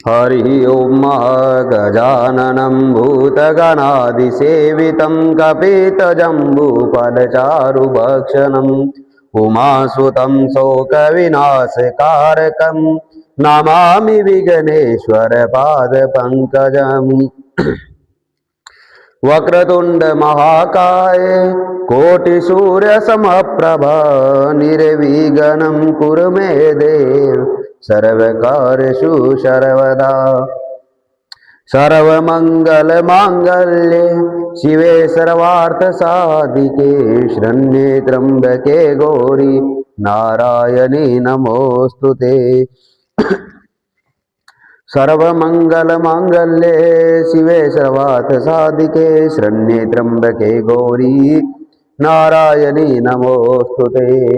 हरि ओम गजाननं भूतगणादिसेवितं कपितजम्बूफलचारुभक्षणम् उमासुतं शोकविनाशकारकं नमामि विघ्नेश्वरपादपङ्कजम्। वक्रतुंड महाकाय कोटिसूर्यसमप्रभ निर्विघ्नं कुरु मे देव सर्वकार्येषु सर्वदा। सर्वमंगलमांगल्ये शिवे सर्वार्थसाधिके शरण्ये त्र्यंबके गौरी नारायणी नमोस्तुते। सर्वमंगलमांगल्ये शिवे सर्वार्थसाधिके शरण्ये त्र्यंबके गौरी नारायणी नमोस्तुते।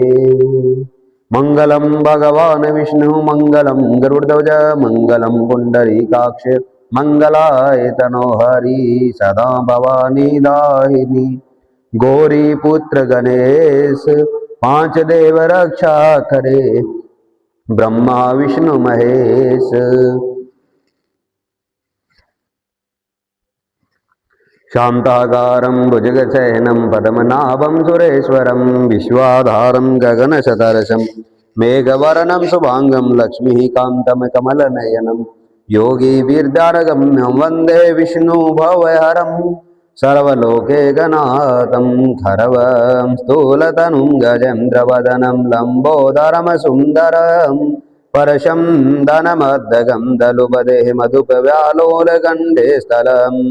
मंगलम भगवान विष्णु मंगलम गरुड़ध्वज मंगलम पुंडरीकाक्ष मंगलाय तनोहरि सदा भवानी दाहिनी। गौरी पुत्र गणेश पांच देव रक्षा करे ब्रह्मा विष्णु महेश। शांताकारं भुजगशयनं पद्मनाभं सुरेश्वरं विश्वाधारं गगनशतर्षं मेघवर्णं शुभांगं लक्ष्मीकान्तं कमलनयनं योगीवीर्यानगम्यं वन्दे विष्णु भवहरं सर्वलोकैकनाथं खरवं स्थूलतनुं गजेन्द्रवदनं लम्बोदरं सुन्दरं परशं धनमद्दगं दलुपदेः मधुपव्यालोलगण्डे स्थलम्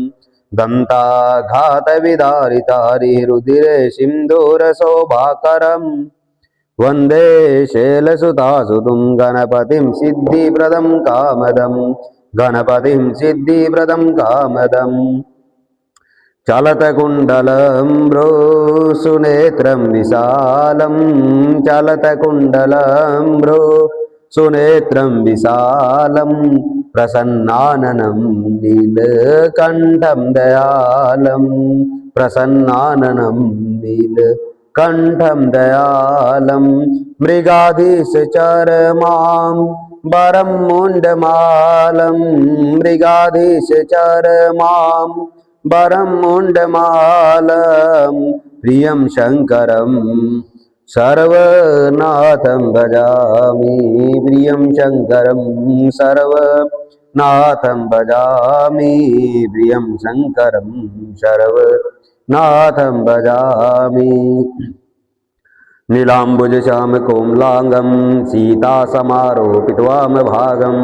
दन्ताघातविदारितारिरुधिरे सिन्धूरशोभाकरम् वन्दे शैलसुतासुतं गणपतिं सिद्धिप्रदं कामदं गणपतिं सिद्धिप्रदं कामदम्। चलतकुण्डलं सुनेत्रं विशालं चलतकुण्डलं सुनेत्रं विशालं प्रसन्नाननं नीलकण्ठं दयालं प्रसन्नाननं नीलकण्ठं दयालं। मृगाधीशचरमां वरं मुण्डमालं मृगाधीशचरमां वरं मुण्डमालं प्रियं शङ्करं सर्वनाथं भजामि प्रियं शङ्करं सर्वनाथं भजामि प्रियं शङ्करं सर्वनाथं भजामि। नीलाम्बुजश्यामकोमलाङ्गं सीतासमारोपितवामभागं